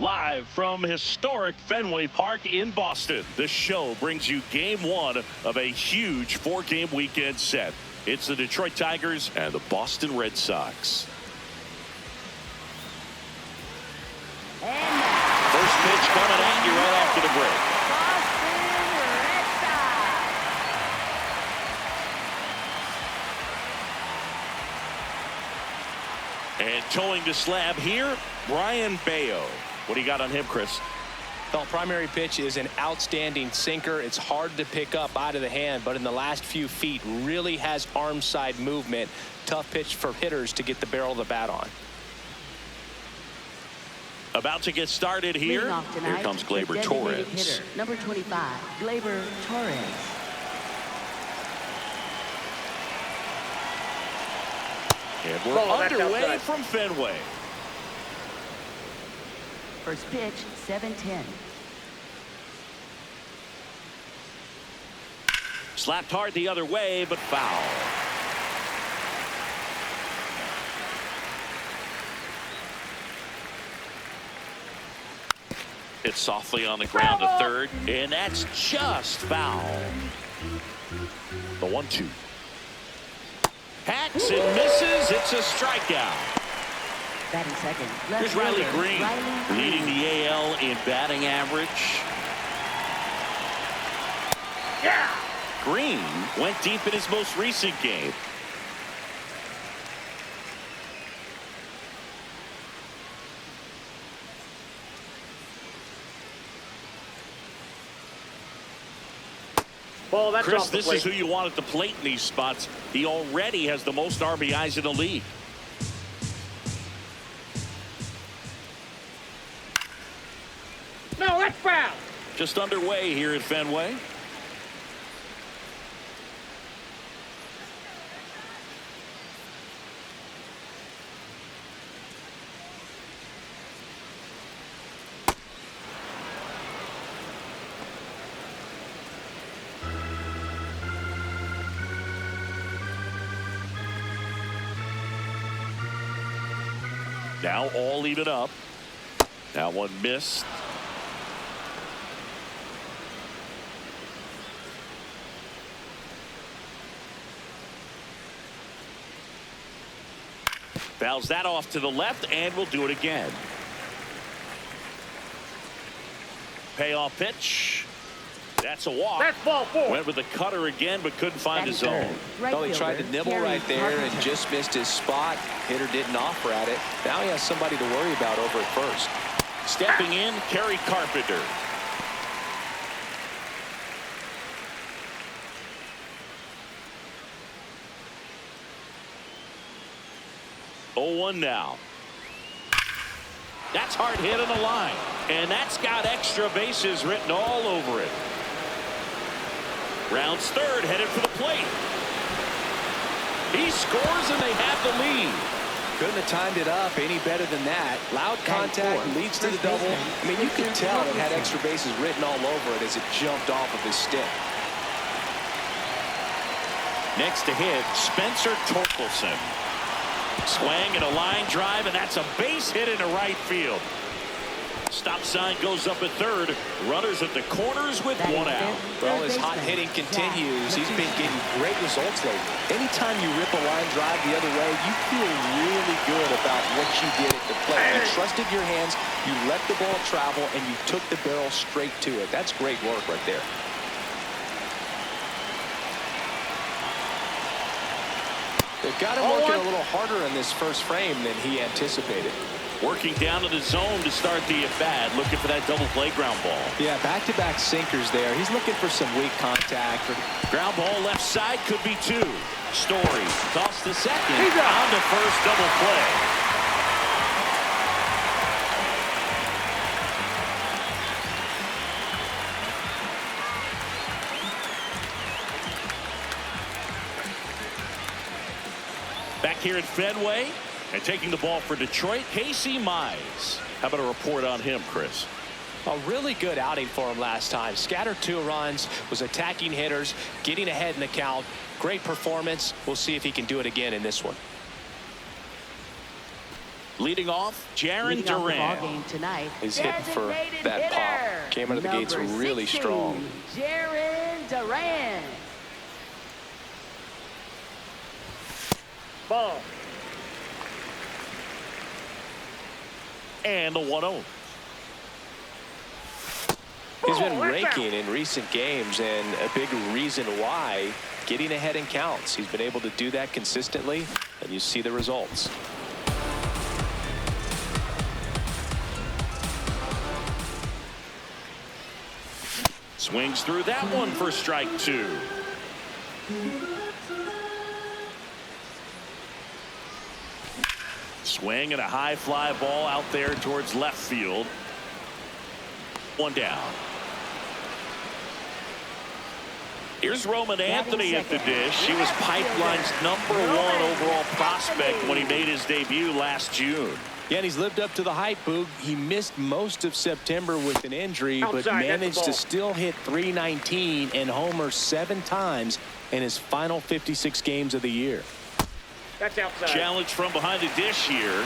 Live from historic Fenway Park in Boston, this show brings you game one of a huge four-game weekend set. It's the Detroit Tigers and the Boston Red Sox. First pitch coming at you right after the break. And towing the slab here, Brian Bayo. What do you got on him, Chris? Well, primary pitch is an outstanding sinker. It's hard to pick up out of the hand, but in the last few feet really has arm side movement. Tough pitch for hitters to get the barrel of the bat on. About to get started here. Here comes Gleyber Torres. Hitter, number 25, Gleyber Torres. And we're underway from Fenway. First pitch, 7-10. Slapped hard the other way, but foul. It's softly on the ground to third, and that's just foul. The 1-2. Hacks and misses. It's a strikeout. Batting second. Here's Riley Green, leading the AL in batting average. Yeah! Green went deep in his most recent game. Ball, that's Chris, off the this plate. is who you want at the plate in these spots. He already has the most RBIs in the league. No, that's foul. Just underway here at Fenway. Now all even up. That one missed. Fouls that off to the left, and we'll do it again. Payoff pitch. That's a walk. That's ball four. Went with the cutter again, but couldn't find his zone. Well, he tried to nibble right there and just missed his spot. Hitter didn't offer at it. Now he has somebody to worry about over at first. Stepping in, Kerry Carpenter. Oh, 1 now. That's hard hit on the line, and that's got extra bases written all over it. Rounds third, headed for the plate. He scores, and they have the lead. Couldn't have timed it up any better than that. Loud contact leads to the double. I mean, you can tell it had extra bases written all over it as it jumped off of his stick. Next to hit, Spencer Torkelson. Swing and a line drive, and that's a base hit into right field. Stop sign goes up at third. Runners at the corners with 1 out. Well, his hot hitting continues. He's been getting great results lately. Anytime you rip a line drive the other way, you feel really good about what you did at the plate. You trusted your hands, you let the ball travel, and you took the barrel straight to it. That's great work right there. They've got him working a little harder in this first frame than he anticipated. Working down to the zone to start the at-bat, looking for that double play ground ball. Yeah, back-to-back sinkers there. He's looking for some weak contact. Ground ball left side, could be 2. Story toss to second. On to first, double play. Back here at Fenway, and taking the ball for Detroit, Casey Mize. How about a report on him, Chris? A really good outing for him last time. Scattered 2 runs, was attacking hitters, getting ahead in the count. Great performance. We'll see if he can do it again in this one. Leading off, Jaron Leading off the ball Duran. game tonight. He's hitting for designated that hitter, pop. Came out of the gates number really 16, strong. Jaron Duran. Ball. And the 1-0. He's been raking in recent games, and a big reason why, getting ahead in counts. He's been able to do that consistently, and you see the results. Swings through that one for strike 2. Swing and a high fly ball out there towards left field. 1 down. Here's Roman Anthony at the dish. He was Pipeline's #1 overall prospect when he made his debut last June. Yeah, and he's lived up to the hype, Boog. He missed most of September with an injury, but managed to still hit .319 and homer 7 times in his final 56 games of the year. That's outside. Challenge from behind the dish here.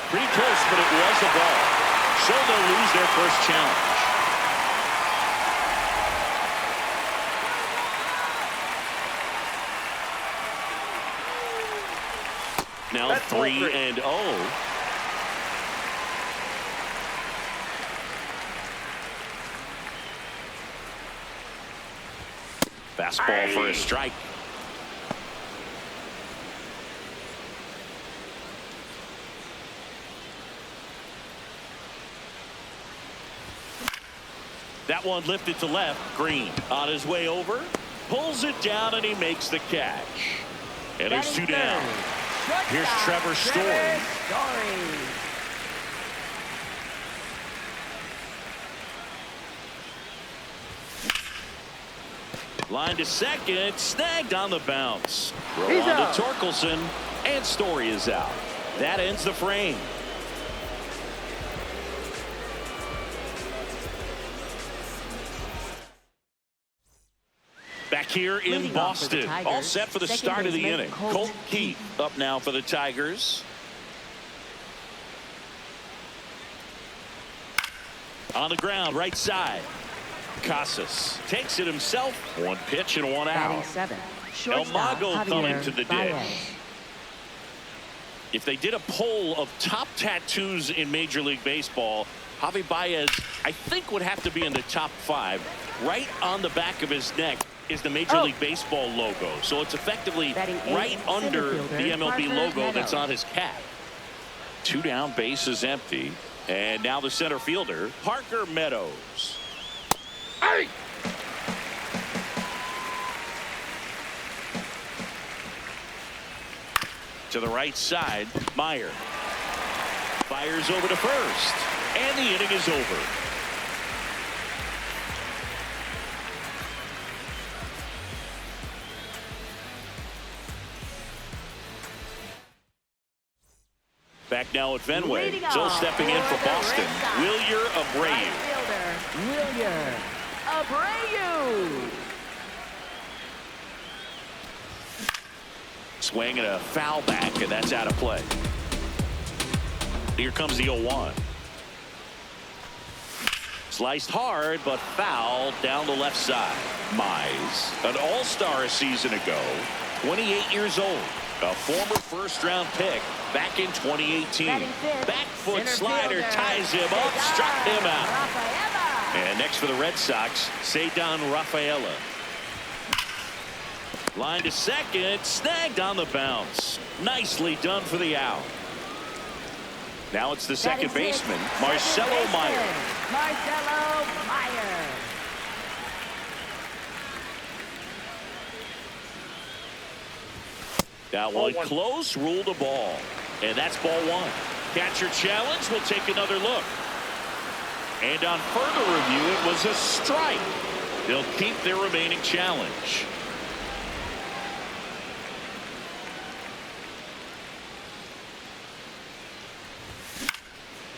Pretty close, but it was a ball. So they'll lose their first challenge. Now That's 3-0. Fastball for a strike. That one lifted to left. Green on his way over. Pulls it down and he makes the catch. And there's 2 down. Here's Trevor Story. Line to second, snagged on the bounce. Throw on to Torkelson, and Story is out. That ends the frame. Back here in Boston, all set for the start of the inning. Colt Keith up now for the Tigers. On the ground, right side. Casas takes it himself. 1 pitch and 1 out. El Mago coming to the dish. If they did a poll of top tattoos in Major League Baseball, Javi Baez, I think, would have to be in the top 5. Right on the back of his neck is the Major League Baseball logo. So it's effectively right under the MLB logo that's on his cap. 2 down, bases empty. And now the center fielder, Parker Meadows. Hey! To the right side, Meyer fires over to first, and the inning is over. Back now at Fenway. So stepping in for Boston, Wilyer Abreu. Wilyer Abreu. Swing and a foul back, and that's out of play. Here comes the 0-1. Sliced hard, but foul down the left side. Mize, an all-star a season ago, 28 years old. A former first-round pick back in 2018. Back foot slider ties him up, struck him out. And next for the Red Sox, Ceddanne Rafaela. Line to second, snagged on the bounce. Nicely done for the out. Now it's the second baseman, Marcelo Meyer. Marcelo Meyer. That one close, ruled a ball. And that's ball 1. Catcher challenge, will take another look. And on further review, it was a strike. They'll keep their remaining challenge.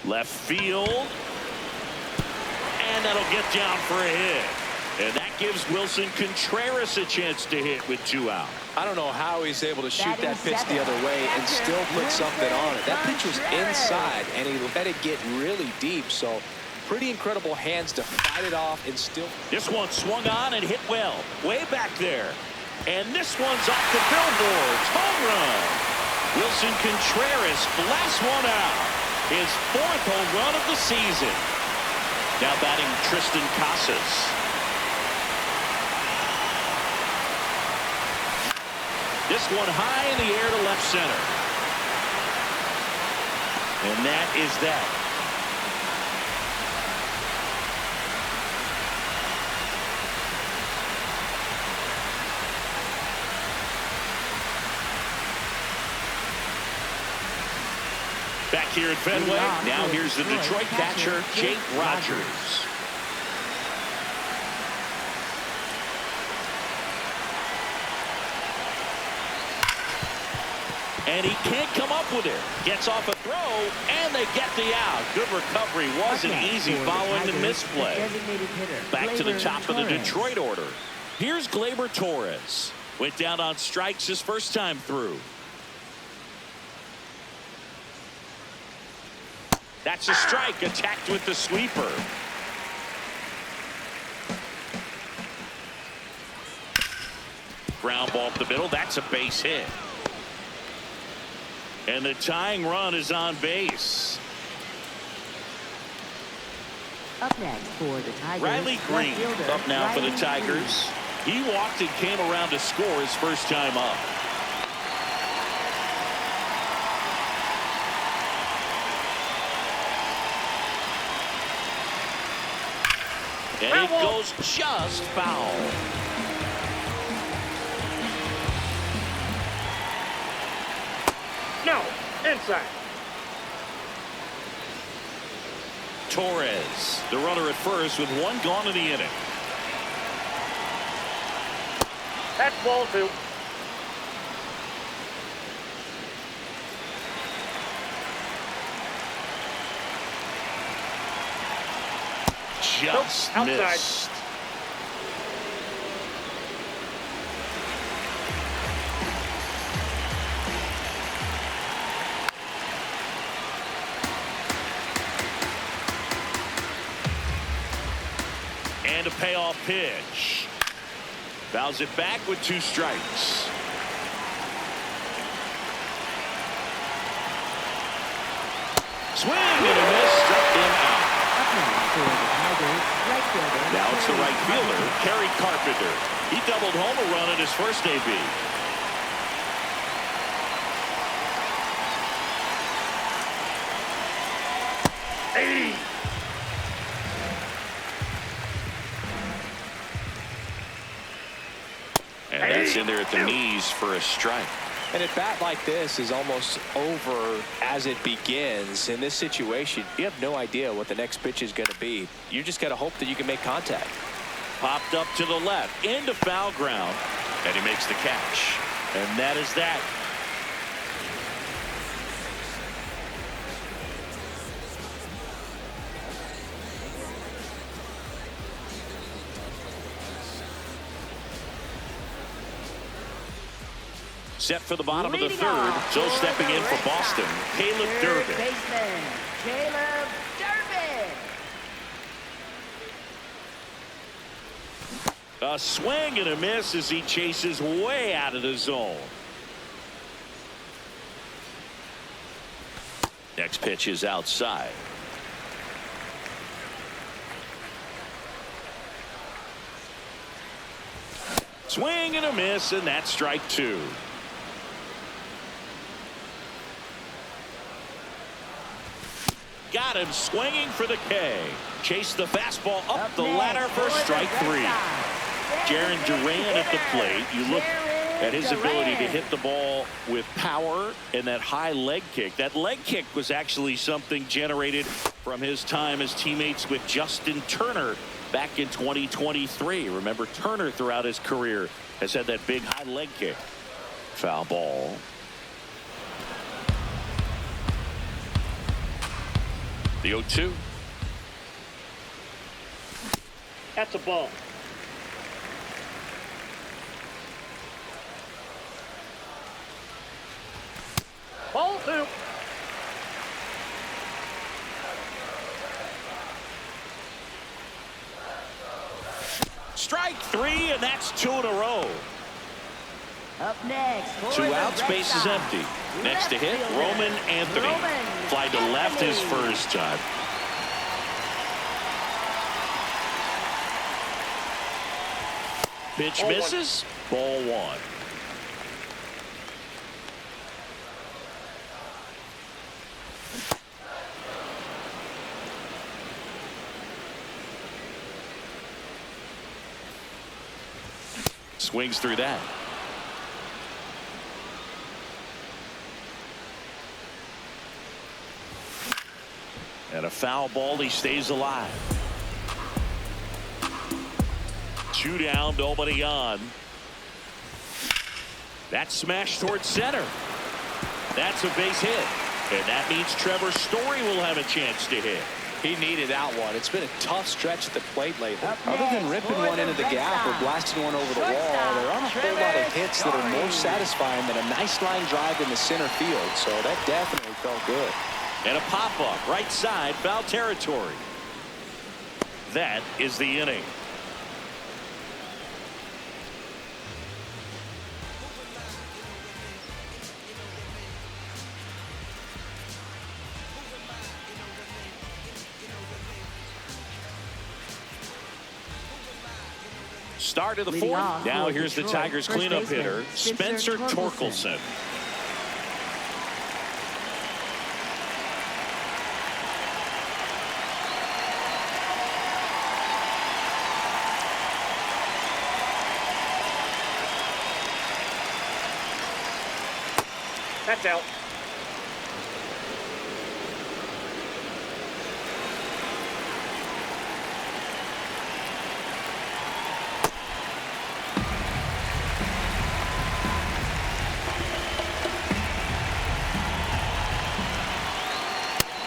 Left field. And that'll get down for a hit. And that gives Wilson Contreras a chance to hit with 2 out. I don't know how he's able to shoot that pitch the other way and still put something on it. That pitch was inside, and he let it get really deep. So pretty incredible hands to fight it off and still. This one swung on and hit well. Way back there. And this one's off the billboards. Home run. Wilson Contreras blasts one out. His 4th home run of the season. Now batting Tristan Casas. This one high in the air to left center. And that is that. Back here at Fenway, now here's the Detroit catcher, Jake Rogers. And he can't come up with it. Gets off a throw, and they get the out. Good recovery. Wasn't easy following the misplay. Back to the top of the Detroit order. Here's Gleyber Torres. Went down on strikes his first time through. That's a strike, attacked with the sweeper. Ground ball up the middle. That's a base hit. And the tying run is on base. Up next for the Tigers, Riley Green up now for the Tigers. He walked and came around to score his first time up. And it goes just foul. No, inside. Torres, the runner at first with 1 gone in the inning. That's ball 2. Just Nope, outside. missed. And a payoff pitch. Fouls it back with 2 strikes. Swing and a miss, struck him out. Now it's the right fielder, Kerry Carpenter. He doubled home a run at his first AB. Hey. And that's in there at the knees for a strike. And a bat like this is almost over as it begins. In this situation, you have no idea what the next pitch is going to be. You just got to hope that you can make contact. Popped up to the left, into foul ground, and he makes the catch. And that is that. Set for the bottom of the third. So stepping in for Boston, Caleb Durbin. Baseman, Caleb Durbin. A swing and a miss as he chases way out of the zone. Next pitch is outside. Swing and a miss, and that's strike 2. Got him swinging for the K. Chase the fastball up the ladder for strike 3. Jarren Duran at the plate. You look at his ability to hit the ball with power and that high leg kick. That leg kick was actually something generated from his time as teammates with Justin Turner back in 2023. Remember, Turner throughout his career has had that big high leg kick. Foul ball. The 0-2. That's a ball. Ball two. Strike three, and that's 2 in a row. Up next. For 2 the out, Red space is Sox, empty. Next to hit, left fielder, Roman Anthony. Roman Fly to left his Anthony. first time. Pitch Ball one. misses. Ball one. Swings through that. And a foul ball. He stays alive. 2 down, nobody on. That's smashed towards center. That's a base hit. And that means Trevor Story will have a chance to hit. He needed that one. It's been a tough stretch at the plate lately. Up Other than next ripping for one the into the Red gap or Sox, blasting one over the wall, shortstop, there aren't a whole lot of Trevor hits that are more Story. satisfying than a nice line drive in the center field. So that definitely felt good. And a pop-up right side, foul territory. That is the inning. Start of the Leading fourth. off Now for here's the Detroit, Tigers first cleanup baseman, hitter, Spencer Torkelson. Torkelson. That's out.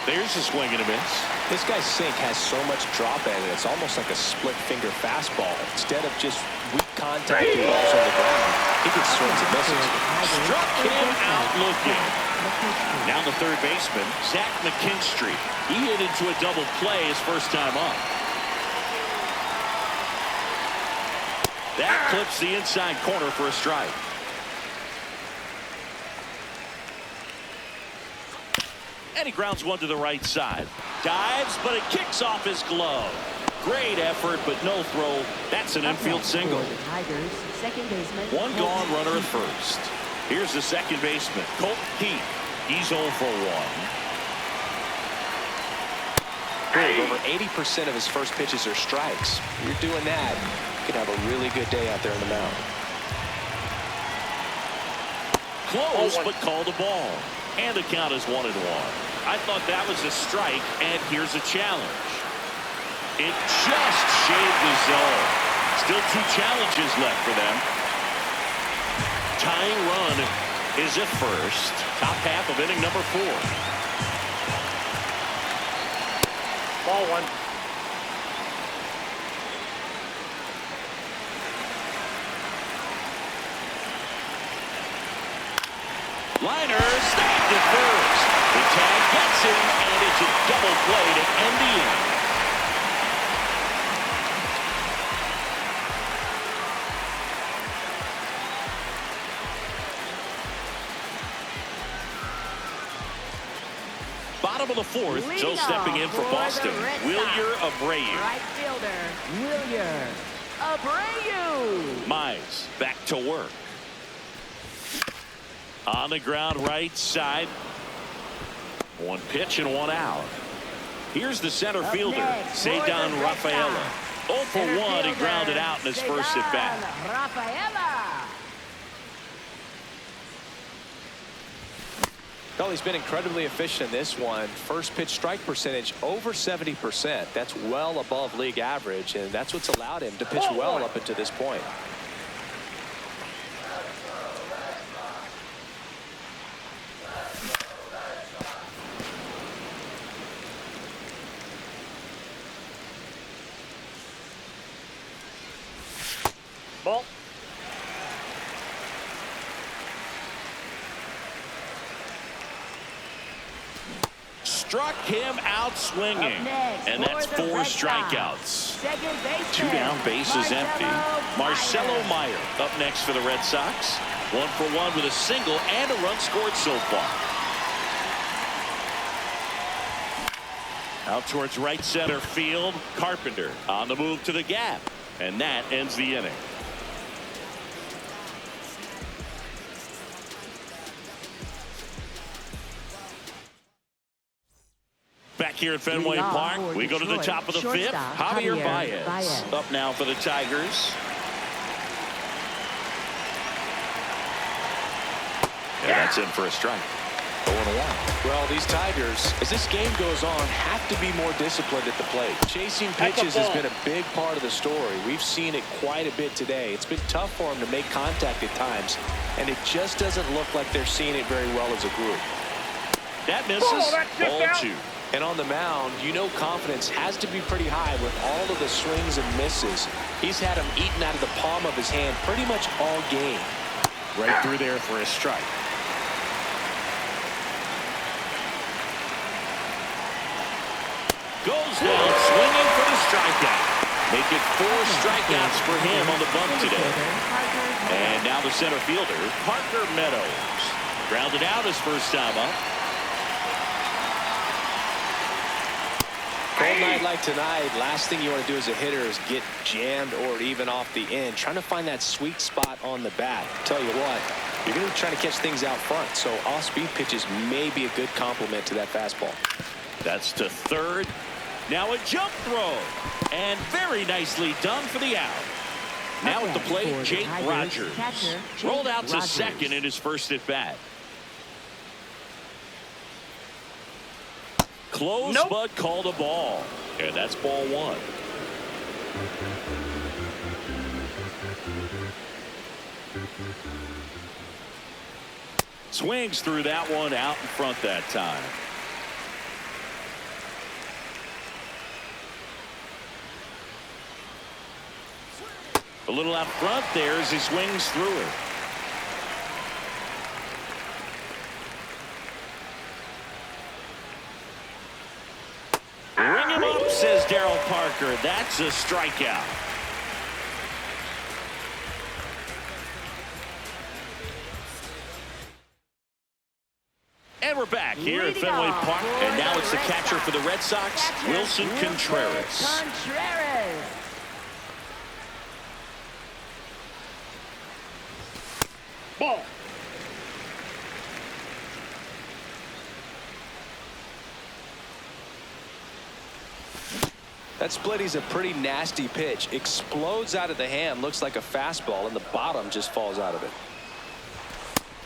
There's a swing and a miss. This guy's sink has so much drop in it. It's almost like a split finger fastball. Instead of just weak contact and balls on the ground, he gets swings and misses. Struck him out looking. Now the third baseman, Zach McKinstry. He hit into a double play his first time up. That clips the inside corner for a strike. And he grounds one to the right side. Dives, but it kicks off his glove. Great effort, but no throw. That's an infield single. For the Tigers, second baseman. One gone, runner at first. Here's the second baseman, Colt Heath. He's 0 for 1. Over 80% of his first pitches are strikes. You're doing that, you can have a really good day out there in the mound. Close, but called a ball. And the count is 1-1. I thought that was a strike, and here's a challenge. It just shaved the zone. Still 2 challenges left for them. Tying run is at first. Top half of inning number 4. Ball one. Liner snapped at first. The tag gets him, and it's a double play to end the inning. Bottom of the fourth, Leading Joe stepping in off for the Boston. Red Wilyer Sox, Abreu. Right fielder, Wilyer Abreu. Mize back to work. On the ground right side. 1 pitch and 1 out. Here's the center Up fielder, next for the Cedar Red Rafaela. Sox. 0 for 1. He grounded out in his first at bat. Rafaela. Well, he's been incredibly efficient in this one. First pitch strike percentage over 70%. That's well above league average, and that's what's allowed him to pitch well up until this point. Ball. struck him out swinging. And that's 4 strikeouts. Two down, base is empty. Marcelo Meyer up next for the Red Sox. 1 for 1 with a single and a run scored so far. Out towards right center field. Carpenter on the move to the gap. And that ends the inning. Back here at Fenway Park, we go to the top of the 5th. Javier Baez up now for the Tigers. And that's in for a strike. 0-1. Well, these Tigers, as this game goes on, have to be more disciplined at the plate. Chasing pitches has been a big part of the story. We've seen it quite a bit today. It's been tough for them to make contact at times, and it just doesn't look like they're seeing it very well as a group. That misses. Ball 2. And on the mound, you know confidence has to be pretty high with all of the swings and misses. He's had them eaten out of the palm of his hand pretty much all game. Right through there for a strike. Goes down swinging for the strikeout. Make it 4 strikeouts for him on the bump today. And now the center fielder, Parker Meadows. Grounded out his first time up. Cold night like tonight, last thing you want to do as a hitter is get jammed or even off the end. Trying to find that sweet spot on the bat. Tell you what, you're going to be trying to catch things out front, so off-speed pitches may be a good complement to that fastball. That's to third. Now a jump throw. And very nicely done for the out. Now at the plate, Jake Rogers. Rolled out to second in his first at bat. Close, but called a ball. And that's ball 1. Swings through that one out in front that time. A little out front there as he swings through it. Ring him up, says Darryl Parker. That's a strikeout. And we're back here at Fenway Park. And now it's the catcher for the Red Sox, Wilson Contreras. Ball. That splitty's a pretty nasty pitch. Explodes out of the hand, looks like a fastball, and the bottom just falls out of it.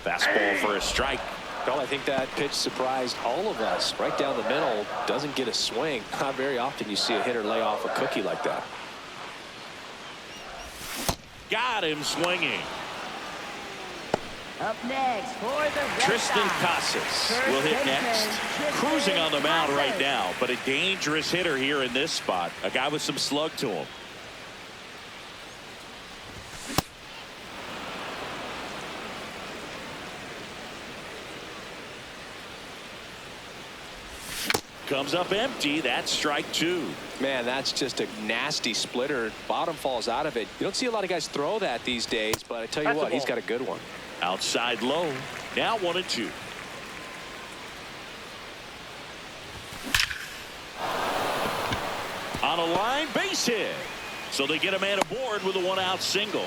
Fastball for a strike. Well, I think that pitch surprised all of us. Right down the middle, doesn't get a swing. Not very often you see a hitter lay off a cookie like that. Got him swinging. Up next for the Red Tristan Sox. Casas will hit next. Cruising on the mound right now, but a dangerous hitter here in this spot. A guy with some slug to him. Comes up empty. That's strike 2. Man, that's just a nasty splitter. Bottom falls out of it. You don't see a lot of guys throw that these days, but I tell you what, he's got a good one. Outside low. Now 1-2. On a line, base hit. So they get a man aboard with a 1-out single.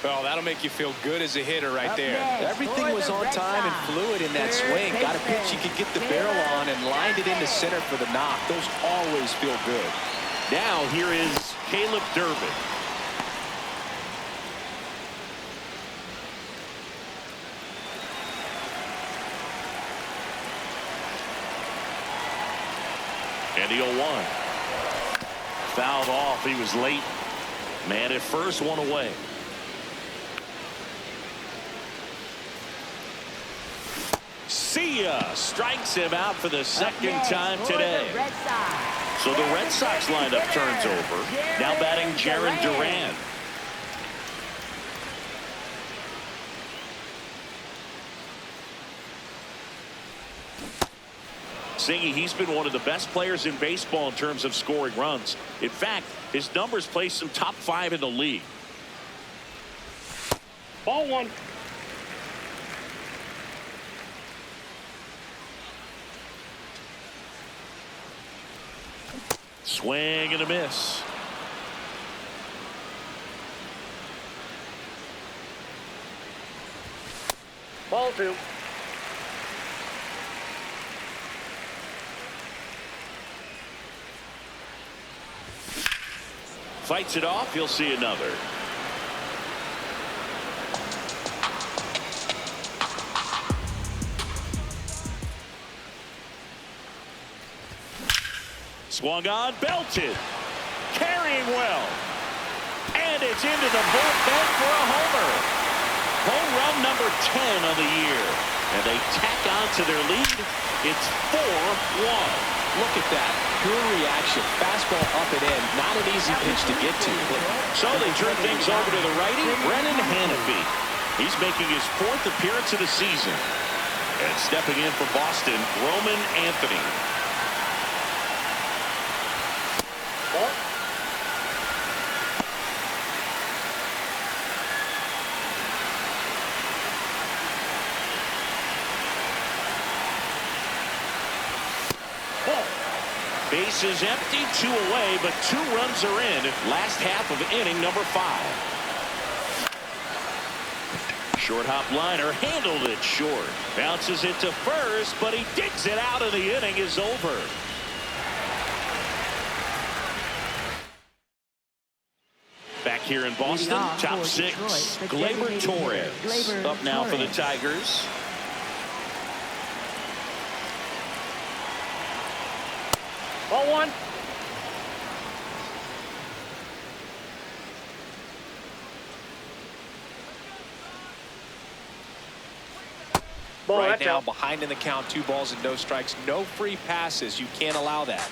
Well, that'll make you feel good as a hitter right there. next, Everything was on time and fluid in that swing. Got a pitch you could get the barrel on and lined it into center for the knock. Those always feel good. Now here is Caleb Durbin. And the 0-1. Fouled off. He was late. Man at first, one away. See ya. Strikes him out for the second time today. So the Red Sox lineup turns over. Now batting Jarren Duran. Singy, he's been one of the best players in baseball in terms of scoring runs. In fact, his numbers place him top 5 in the league. Ball one. Swing and a miss. Ball two. Fights it off. He'll see another. Swung on, belted, carrying well, and it's into the bullpen for a homer. Home run number 10 of the year, and they tack on to their lead. It's 4-1. Look at that. Pure reaction. Fastball up and in. Not an easy pitch to get to. So they turn things over to the righty, Brennan Hannafy. He's making his 4th appearance of the season. And stepping in for Boston, Roman Anthony. Ball. Bases empty, 2 away, but 2 runs are in. Last half of inning number 5. Short hop liner handled it short. Bounces it to first, but he digs it out, and the inning is over. Back here in Boston, top 6, Gleyber Torres up now for the Tigers. Ball one. Ball, Right that's now, out. behind in the count, 2 balls and no strikes. No free passes. You can't allow that.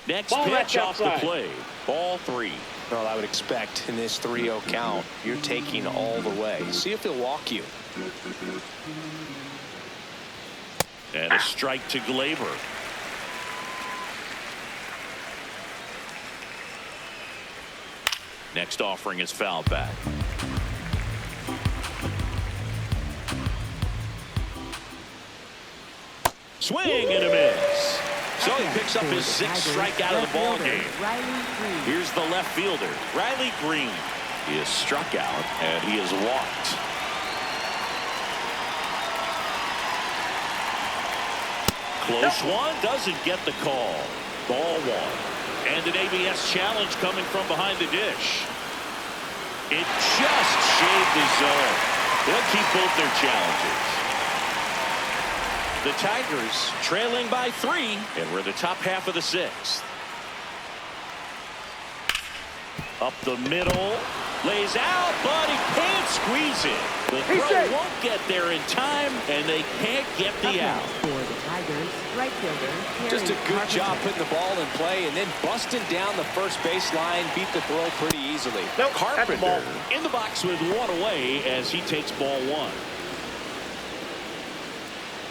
Next Ball, pitch that's off the outside. plate. Ball 3. Well, I would expect in this 3-0 count, you're taking all the way. See if he'll walk you. And a strike to Gleyber. Next offering is fouled back. Swing and a miss. So he picks up his 6th strikeout of the ball game. Here's the left fielder, Riley Green. He is struck out and he is walked. Close one, doesn't get the call. Ball 1. And an ABS challenge coming from behind the dish. It just shaved the zone. They'll keep both their challenges. The Tigers trailing by 3, and we're in the top half of the 6th. Up the middle, lays out, but he can't squeeze it. The throw won't get there in time, and they can't get the out. For the Tigers, right fielder, Just a good Carpenter. job putting the ball in play and then busting down the first base line. Beat the throw pretty easily. Nope, that's Carpenter ball. in the box with 1 away as he takes ball 1.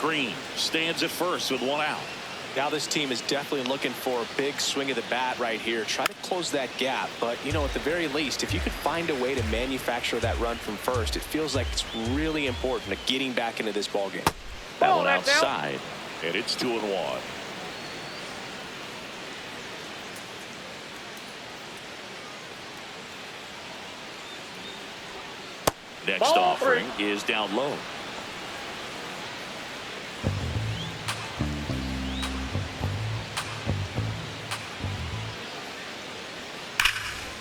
Green stands at first with 1 out. Now this team is definitely looking for a big swing of the bat right here. Try to close that gap. But, you know, at the very least, if you could find a way to manufacture that run from first, it feels like it's really important to getting back into this ballgame. That Ball, one that's out. outside, and it's 2-1. Next Ball offering 3. is down low.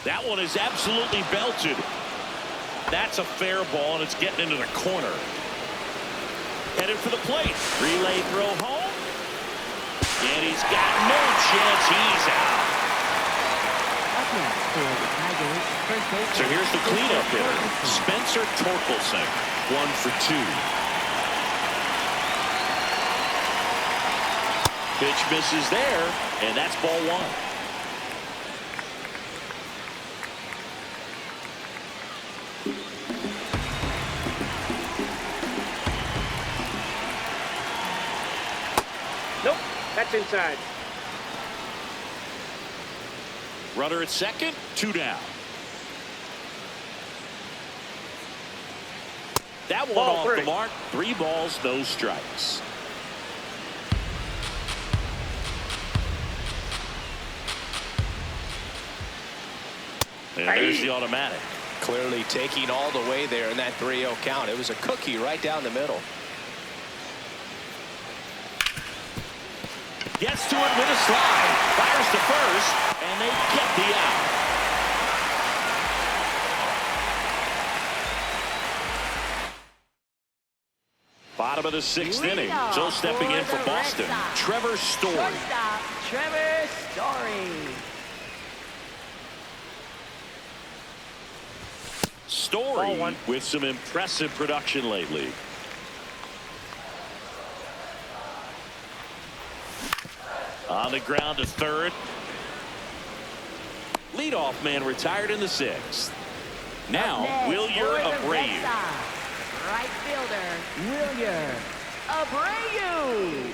That one is absolutely belted. That's a fair ball, and it's getting into the corner. Headed for the plate. Relay throw home. And he's got no chance. He's out. Up next for the Tigers, first baseman. So here's the cleanup hitter, Spencer Torkelson. 1 for 2. Pitch misses there, and that's ball 1. That's inside. Runner at second, 2 down. That one Ball off three. the mark. 3 balls, no strikes. And there's the automatic. Clearly taking all the way there in that 3-0 count. It was a cookie right down the middle. Gets to it with a slide. Fires to first, and they get the out. Bottom of the 6th inning. So stepping in for Boston, Trevor Story. Shortstop, Trevor Story. Story Ball one. with some impressive production lately. On the ground to third. Leadoff man retired in the 6th. Now, Wilyer Abreu. Right fielder, Wilyer Abreu.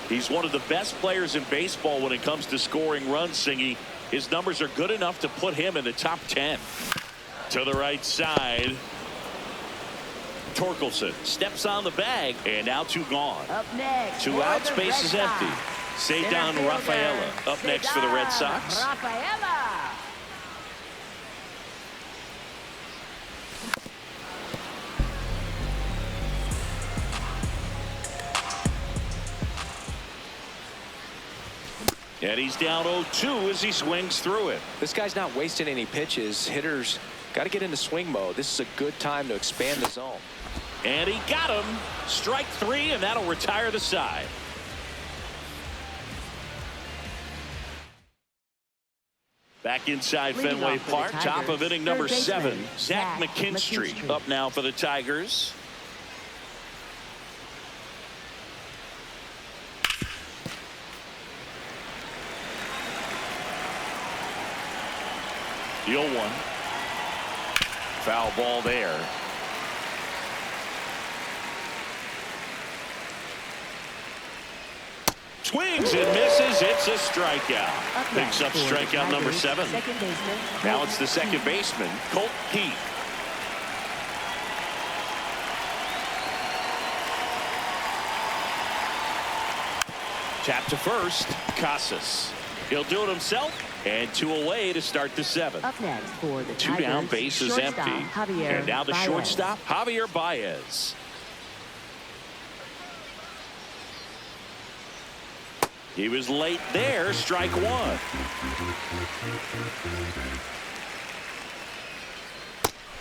He's one of the best players in baseball when it comes to scoring runs, Singy. His numbers are good enough to put him in the top 10. To the right side. Torkelson steps on the bag, and now 2 gone. Up next, 2 outs, base is empty. Cedar Rafaela up next for the Red Sox. Rafaela. And he's down 0-2 as he swings through it. This guy's not wasting any pitches. Hitters got to get into swing mode. This is a good time to expand the zone. And he got him. Strike 3, and that'll retire the side. Back inside Leading Fenway off for the Park, top Tigers, of inning number third 7. baseman, Zach Zach McKinstry McKinstry. up now for the Tigers. The 0-1. Foul ball there. Swings and misses. It's a strikeout. Picks up strikeout number 7. Second baseman. Now it's the second baseman, Colt Keith. Tap to first, Casas. He'll do it himself, and 2 away to start the 7th. Up next for the 2 down, Tigers, base is shortstop, empty. Javier And now the Baez. shortstop, Javier Baez. He was late there, strike 1.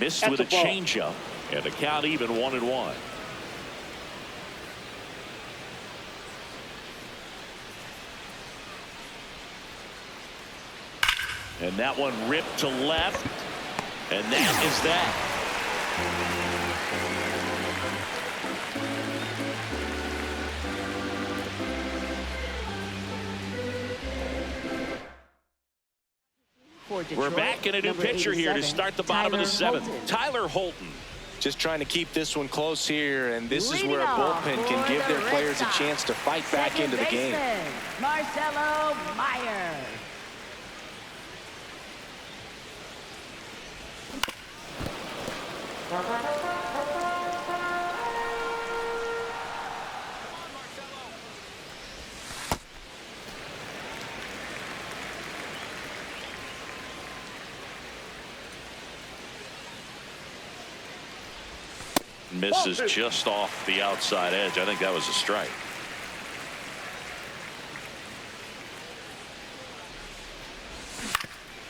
Missed That's with a a ball. changeup, and the count even 1-1. And that one ripped to left, and that is that. For Detroit, We're back in a new number pitcher here to 87, start the bottom of the Tyler 7th. Holton. Tyler Holton. Just trying to keep this one close here, and this is Leading where a off bullpen can for give the their Red players a Sox, chance to fight back second into the game. baseman, Marcelo Meyer. Misses just off the outside edge. I think that was a strike.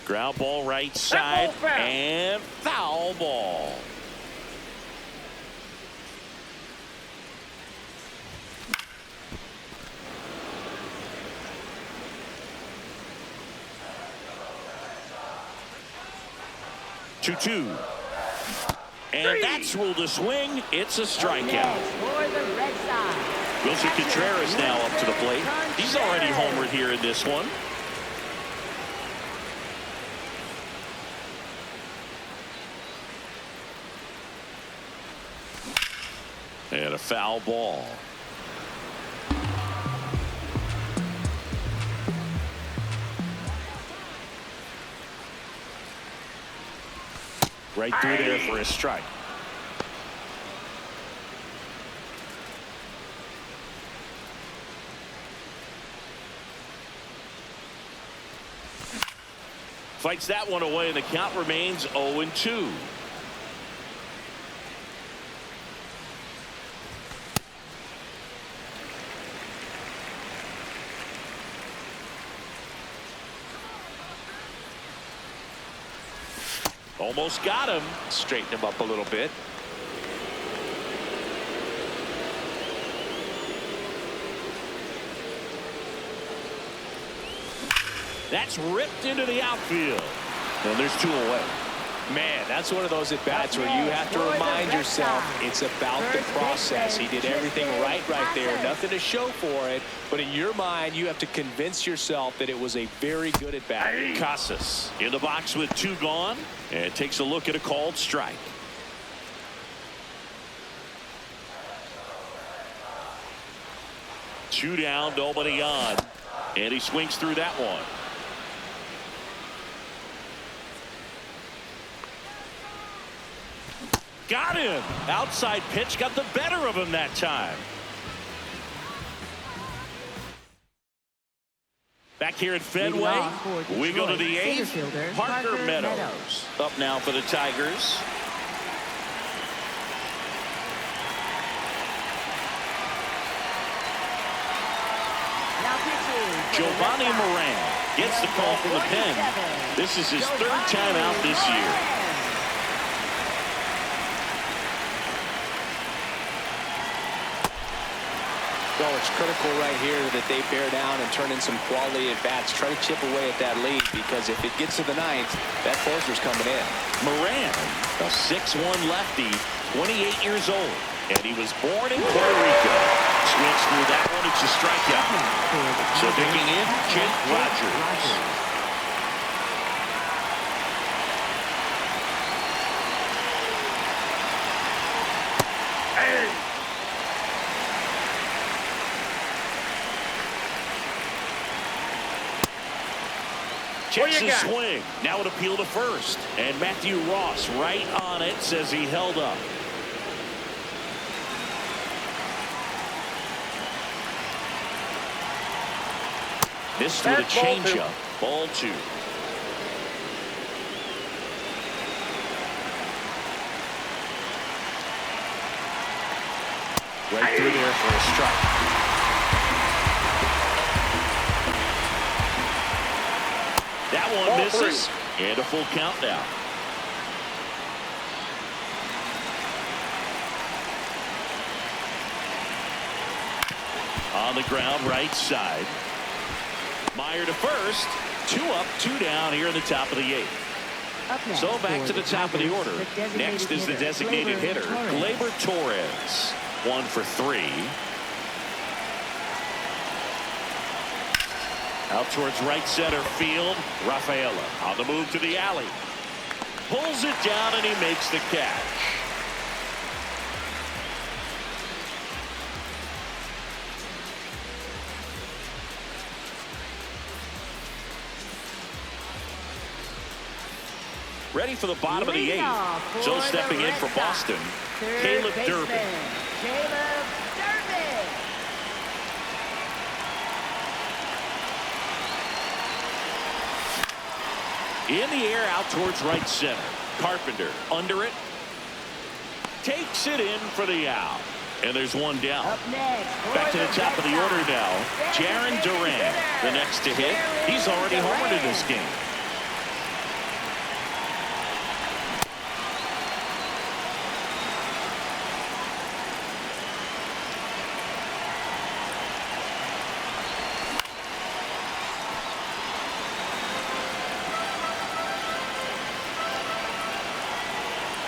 Ground ball right side, foul. and foul ball. Two. And that's ruled a swing. It's a strikeout. Next for the Red Sox. Wilson Contreras now up to the plate. He's already homered here in this one. And a foul ball. Right through there for a strike. Fights that one away, and the count remains 0-2. Almost got him. Straighten him up a little bit. That's ripped into the outfield. And there's 2 away. Man, that's one of those at-bats where you have to remind yourself it's about the process. He did everything right there. Nothing to show for it. But in your mind, you have to convince yourself that it was a very good at-bat. Casas in the box with 2 gone. And takes a look at a called strike. Two down, nobody on. And he swings through that one. Got him. Outside pitch got the better of him that time. Back here at Fenway, we go to the 8th. Parker Meadows up now for the Tigers. Giovanni Moran gets the call from the pen. This is his 3rd time out this year. So it's critical right here that they bear down and turn in some quality at-bats. Try to chip away at that lead, because if it gets to the 9th, that closer's coming in. Moran, a 6'1 lefty, 28 years old, and he was born in Puerto Rico. Swings through that one. It's a strikeout. So digging in, Jake Rogers. Checks his swing. Now an appeal to first. And Matthew Ross right on it, says he held up. Missed with a changeup. Ball 2. Right through there for a strike. That one misses. And a full count now. On the ground, right side. Meyer to first. 2 up, 2 down here in the top of the 8th. So back to the top of the order. Next is the designated hitter, Gleyber Torres. 1 for 3. Out towards right center field. Rafaela on the move to the alley. Pulls it down and he makes the catch. Ready for the bottom of the 8th. So stepping in for Boston, Caleb Durbin. In the air out towards right center. Carpenter under it. Takes it in for the out. And there's 1 down. Back to the top of the order now. Jarren Duran, the next to hit. He's already homered in this game.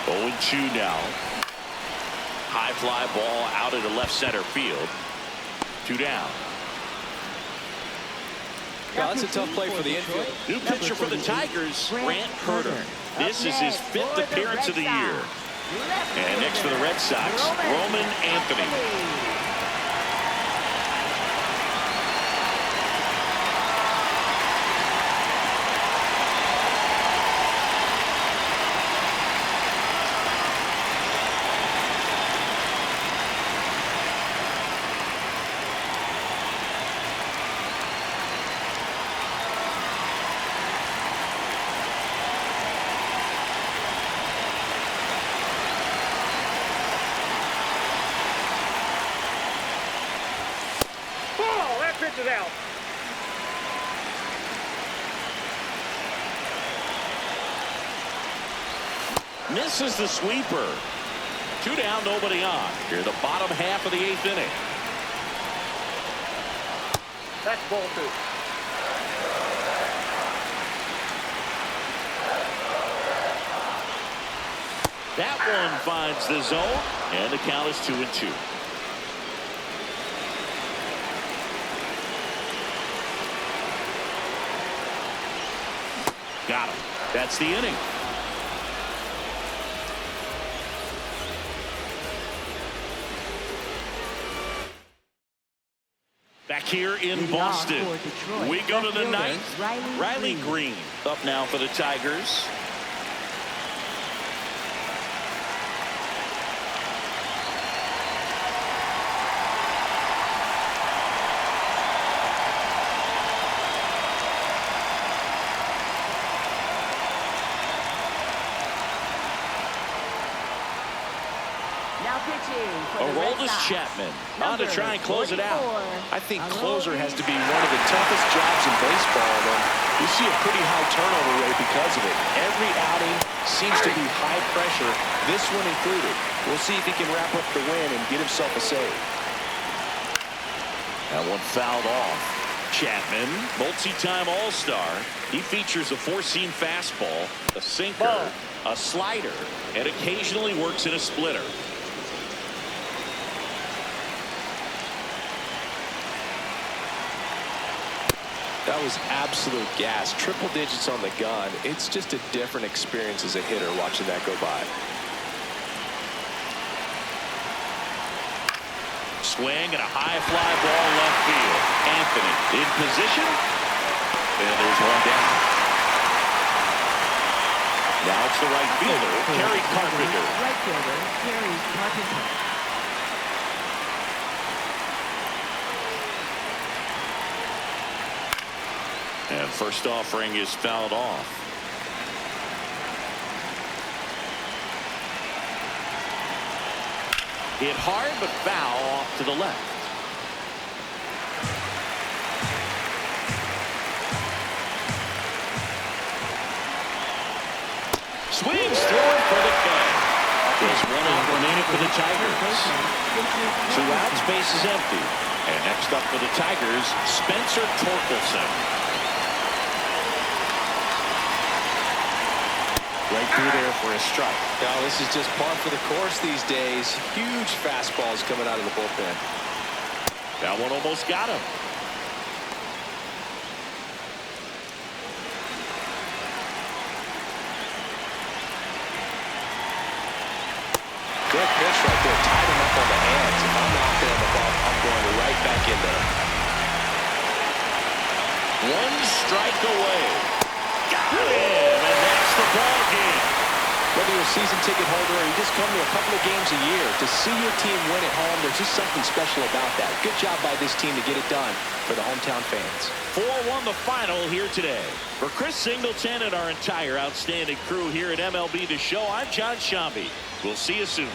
Oh, 2 now. High fly ball out into left center field. 2 down. Well, that's a tough play for the infield. New pitcher for the Tigers, Grant Herter. This is his 5th appearance of the year. And next for the Red Sox, Roman Anthony. Pitch is out. Misses the sweeper. 2 down, nobody on. Here the bottom half of the 8th inning. That's ball 2. That one finds the zone, and the count is 2-2. Got him. That's the inning. Back here in Boston, we go to the 9th. Riley Green up now for the Tigers. Aroldis Chapman on to try and close it out. I think closer has to be one of the toughest jobs in baseball, and we see a pretty high turnover rate because of it. Every outing seems to be high pressure, this one included. We'll see if he can wrap up the win and get himself a save. That one fouled off. Chapman, multi-time All-Star. He features a 4-seam fastball, a sinker, a slider, and occasionally works in a splitter. That was absolute gas. Triple digits on the gun. It's just a different experience as a hitter watching that go by. Swing and a high fly ball left field. Anthony in position. And there's one down. Now it's the right fielder, Kerry Carpenter. Right fielder, Kerry Carpenter. And first offering is fouled off. Hit hard but foul off to the left. Swings through it for the catch. There's 1 out remaining for the Tigers. 2 outs, base is empty. And next up for the Tigers, Spencer Torkelson. Right through there for a strike. Now this is just par for the course these days. Huge fastballs coming out of the bullpen. That one almost got him. Good pitch right there. Tied him up on the hands. If I'm not there on the ball, I'm going right back in there. 1 strike away. Got him, and that's the ball game. Whether you're a season ticket holder or you just come to a couple of games a year, to see your team win at home, there's just something special about that. Good job by this team to get it done for the hometown fans. 4-1 the final here today. For Chris Singleton and our entire outstanding crew here at MLB The Show, I'm John Shambi. We'll see you soon.